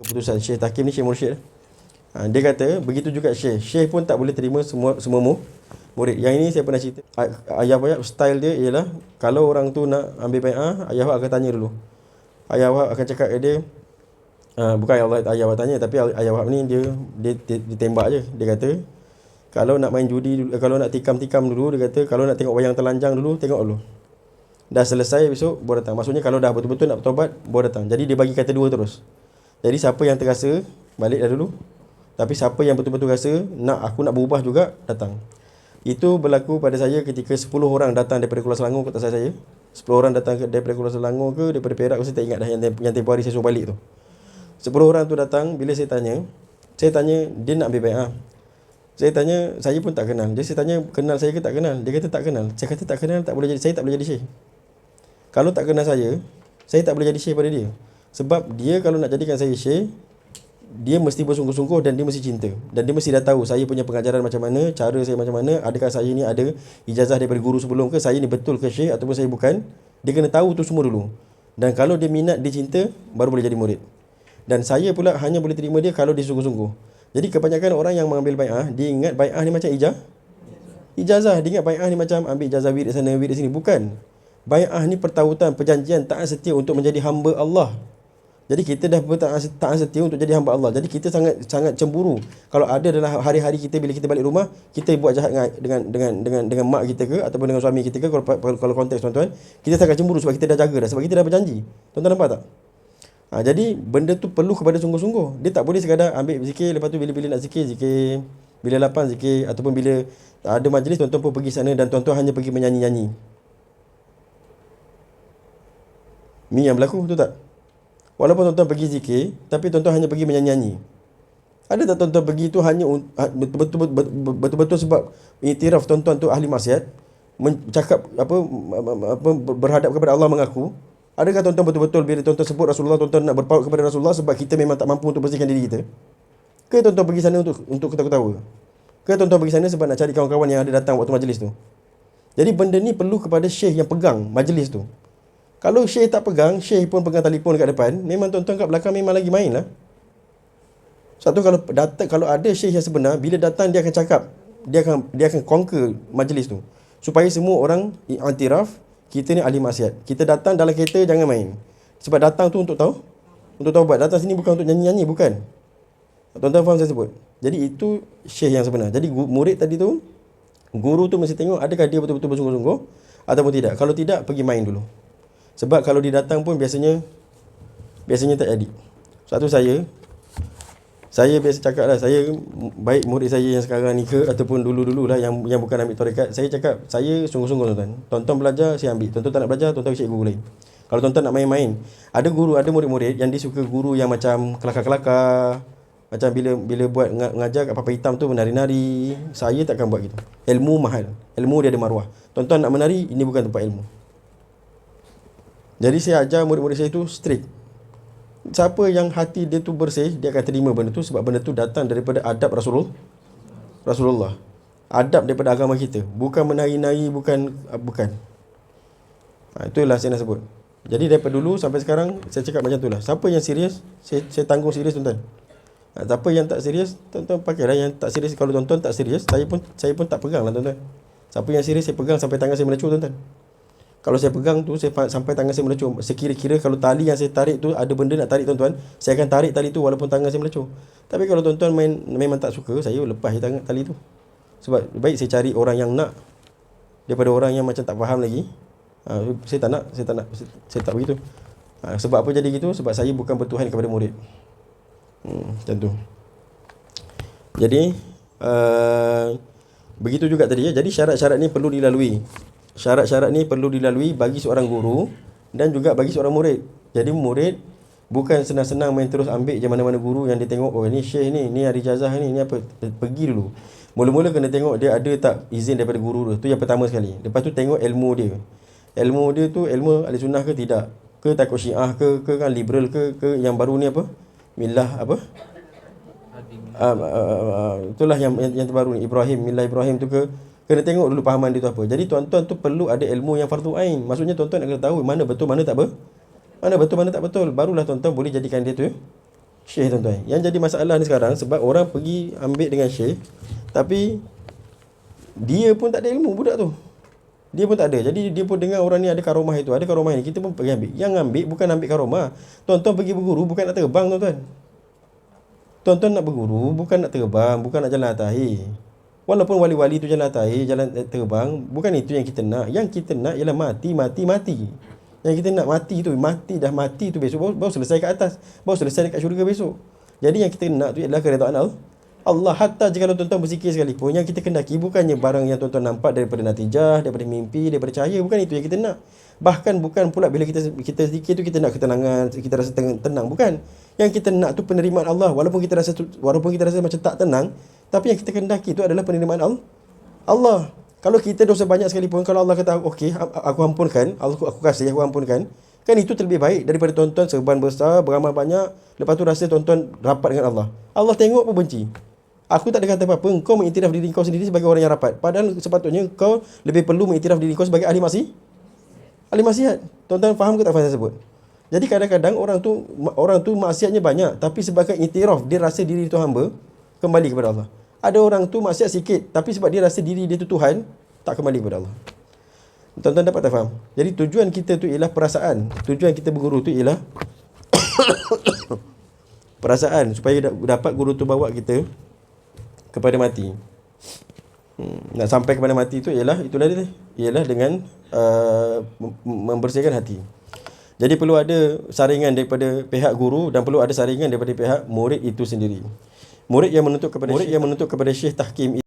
keputusan Syekh Takim ni, Syekh Mursyid. Dia kata begitu juga Syekh pun tak boleh terima semua murid. Yang ini saya pernah cerita. Ayah Wahab style dia ialah kalau orang tu nak ambil bai'ah, ayah Wahab akan tanya dulu. Ayah Wahab akan cakap ke dia, bukan ayah Wahab tanya, tapi ayah Wahab ni dia ditembak je. Dia kata kalau nak main judi, kalau nak tikam-tikam dulu, dia kata kalau nak tengok wayang telanjang dulu, tengok dulu. Dah selesai besok baru datang. Maksudnya kalau dah betul-betul nak bertaubat baru datang. Jadi dia bagi kata dua terus. Jadi siapa yang terasa balik dah dulu. Tapi siapa yang betul-betul rasa aku nak berubah juga, datang. Itu berlaku pada saya ketika 10 orang datang daripada Kuala Selangor ke atas saya. 10 orang datang daripada Kuala Selangor ke daripada Perak, saya tak ingat dah yang tempoh hari saya suruh balik tu. 10 orang tu datang, bila saya tanya dia nak ambil bai'ah. Saya tanya, saya pun tak kenal. Saya tanya kenal saya ke tak kenal. Dia kata tak kenal. Saya kata tak kenal, saya tak boleh jadi syekh. Kalau tak kenal saya tak boleh jadi syekh pada dia. Sebab dia kalau nak jadikan saya syekh, dia mesti bersungguh-sungguh dan dia mesti cinta. Dan dia mesti dah tahu saya punya pengajaran macam mana, cara saya macam mana, adakah saya ni ada ijazah daripada guru sebelum ke, saya ni betul ke syekh ataupun saya bukan. Dia kena tahu tu semua dulu. Dan kalau dia minat, dia cinta, baru boleh jadi murid. Dan saya pula hanya boleh terima dia kalau dia sungguh-sungguh. Jadi kebanyakan orang yang mengambil bai'ah, dia ingat bai'ah ni macam ijazah. Dia ingat bai'ah ni macam ambil ijazah wirid sana, wirid sini. Bukan. Bai'ah ni pertautan, perjanjian taat setia untuk menjadi hamba Allah. Jadi kita dah taat setia untuk jadi hamba Allah. Jadi kita sangat cemburu kalau ada dalam hari-hari kita bila kita balik rumah, kita buat jahat dengan mak kita ke ataupun dengan suami kita ke, kalau konteks tuan-tuan, kita sangat cemburu sebab kita dah jaga dah, sebab kita dah berjanji. Tuan-tuan nampak tak? Jadi benda tu perlu kepada sungguh-sungguh. Dia tak boleh sekadar ambil zikir, lepas tu bila nak zikir, bila lapang zikir, ataupun bila ada majlis tuan-tuan pun pergi sana dan tuan-tuan hanya pergi menyanyi-nyanyi. Ni yang berlaku, betul tak? Walaupun tuan-tuan pergi zikir, tapi tuan-tuan hanya pergi menyanyi-nyanyi. Ada tak tuan-tuan pergi tu hanya betul-betul sebab iktiraf tuan-tuan tu ahli maksiat, cakap berhadap kepada Allah mengaku? Adakah tuan-tuan betul-betul bila tuan-tuan sebut Rasulullah, tuan-tuan nak berpaut kepada Rasulullah sebab kita memang tak mampu untuk bersihkan diri kita? Ke tuan-tuan pergi sana untuk ketawa-ketawa? Ke tuan-tuan pergi sana sebab nak cari kawan-kawan yang ada datang waktu majlis tu? Jadi benda ni perlu kepada syekh yang pegang majlis tu. Kalau syekh tak pegang, syekh pun pegang telefon dekat depan, memang tuan-tuan kat belakang memang lagi main lah. Satu, kalau ada syekh yang sebenar, bila datang dia akan cakap, dia akan conquer majlis tu. Supaya semua orang i'tiraf, kita ni ahli maksiat. Kita datang dalam kereta jangan main. Sebab datang tu untuk taubat. Datang sini bukan untuk nyanyi-nyanyi, bukan. Tuan-tuan faham saya sebut? Jadi itu syekh yang sebenar. Jadi murid tadi tu, guru tu mesti tengok adakah dia betul-betul bersungguh-sungguh ataupun tidak. Kalau tidak, pergi main dulu. Sebab kalau dia datang pun biasanya tak jadi. Satu saya biasa cakap lah, saya baik murid saya yang sekarang ni ke ataupun dulu-dulu lah yang bukan ambil tarekat, saya cakap saya sungguh-sungguh tuan-tuan. Tuan-tuan belajar, saya ambil. Tuan-tuan tak nak belajar, tuan-tuan cari guru lain. Kalau tuan-tuan nak main-main, ada murid-murid yang dia suka guru yang macam kelakar-kelakar, macam bila buat mengajar kat papan hitam tu menari-nari. Saya takkan buat gitu. Ilmu mahal, ilmu dia ada maruah. Tuan-tuan nak menari, ini bukan tempat ilmu. Jadi saya ajar murid-murid saya tu strict. Siapa yang hati dia tu bersih, dia akan terima benda tu sebab benda tu datang daripada adab Rasulullah. Adab daripada agama kita. Bukan menari-nari, bukan. Itulah saya nak sebut. Jadi daripada dulu sampai sekarang saya cakap macam itulah. Siapa yang serius, saya tanggung serius tuan-tuan. Siapa yang tak serius, tuan-tuan pakailah yang tak serius. Kalau tuan-tuan tak serius, saya pun tak pegang lah tuan-tuan. Siapa yang serius saya pegang sampai tangan saya melecur tuan-tuan. Kalau saya pegang tu, saya sampai tangan saya melecur. Sekira-kira kalau tali yang saya tarik tu ada benda nak tarik tuan-tuan, saya akan tarik tali tu walaupun tangan saya melecur. Tapi kalau tuan-tuan memang tak suka, saya lepas tali tu. Sebab baik saya cari orang yang nak daripada orang yang macam tak faham lagi. Saya tak begitu. Sebab apa jadi gitu? Sebab saya bukan bertuhan kepada murid. Macam tu. Jadi begitu juga tadi ya. Jadi syarat-syarat ni perlu dilalui. Syarat-syarat ni perlu dilalui bagi seorang guru dan juga bagi seorang murid. Jadi murid bukan senang-senang main terus ambil je mana-mana guru yang dia tengok, oh ni syekh ni ada ijazah ni apa. Pergi dulu. Mula-mula kena tengok dia ada tak izin daripada guru dia. Tu yang pertama sekali. Lepas tu tengok ilmu dia. Ilmu dia tu ilmu ahli sunnah ke tidak? Ke takut syiah ke kan liberal ke yang baru ni apa? Millah apa? Itulah yang terbaru ni, millah Ibrahim tu ke. Kena tengok dulu pahaman dia tu apa. Jadi tuan-tuan tu perlu ada ilmu yang fardu ain. Maksudnya tuan-tuan nak kena tahu mana betul mana tak betul. Barulah tuan-tuan boleh jadikan dia tu Syekh tuan-tuan. Yang jadi masalah ni sekarang sebab orang pergi ambil dengan syekh, tapi dia pun tak ada ilmu budak tu. Dia pun tak ada. Jadi dia pun dengar orang ni ada karomah itu, ada karomah ni, kita pun pergi ambil. Yang ambil bukan ambil karomah. Tuan-tuan pergi berguru bukan nak terbang tuan-tuan. Tuan-tuan nak berguru bukan nak terbang, bukan nak jalan atas air. Walaupun wali-wali tu jalan atas air, jalan terbang, bukan itu yang kita nak. Yang kita nak ialah mati. Yang kita nak mati tu, mati tu besok baru selesai kat atas, baru selesai dekat syurga besok. Jadi yang kita nak tu ialah keredaan Allah. Hatta jika tuan-tuan berzikir sekalipun, yang kita kendaki bukannya barang yang tuan-tuan nampak daripada natijah, daripada mimpi, daripada cahaya. Bukan itu yang kita nak. Bahkan bukan pula bila kita zikir tu kita nak ketenangan, kita rasa tenang. Bukan. Yang kita nak tu penerimaan Allah. Walaupun kita rasa macam tak tenang, tapi yang kita kendaki tu adalah penerimaan Allah. Kalau kita dosa banyak sekalipun, kalau Allah kata okey, aku ampunkan, aku kasih, aku ampunkan, kan itu terlebih baik daripada tuan-tuan serban besar, beramal banyak, lepas tu rasa tuan-tuan rapat dengan Allah. Allah tengok pun benci. Aku tak ada kata apa-apa, engkau mengiktiraf diri kau sendiri sebagai orang yang rapat. Padahal sepatutnya kau lebih perlu mengiktiraf diri kau sebagai ahli maksiat. Tuan-tuan faham ke tak faham saya sebut? Jadi kadang-kadang orang tu maksiatnya banyak, tapi sebagai iktiraf dia rasa diri itu hamba, kembali kepada Allah. Ada orang tu maksiat sikit, tapi sebab dia rasa diri dia tu Tuhan, tak kembali kepada Allah. Tuan-tuan dapat tak faham? Jadi tujuan kita tu ialah perasaan. Tujuan kita berguru tu ialah perasaan, supaya dapat guru tu bawa kita kepada mati. Nak sampai kepada mati tu ialah dengan membersihkan hati. Jadi perlu ada saringan daripada pihak guru dan perlu ada saringan daripada pihak murid itu sendiri. Murid yang menuntut kepada syekh tahkim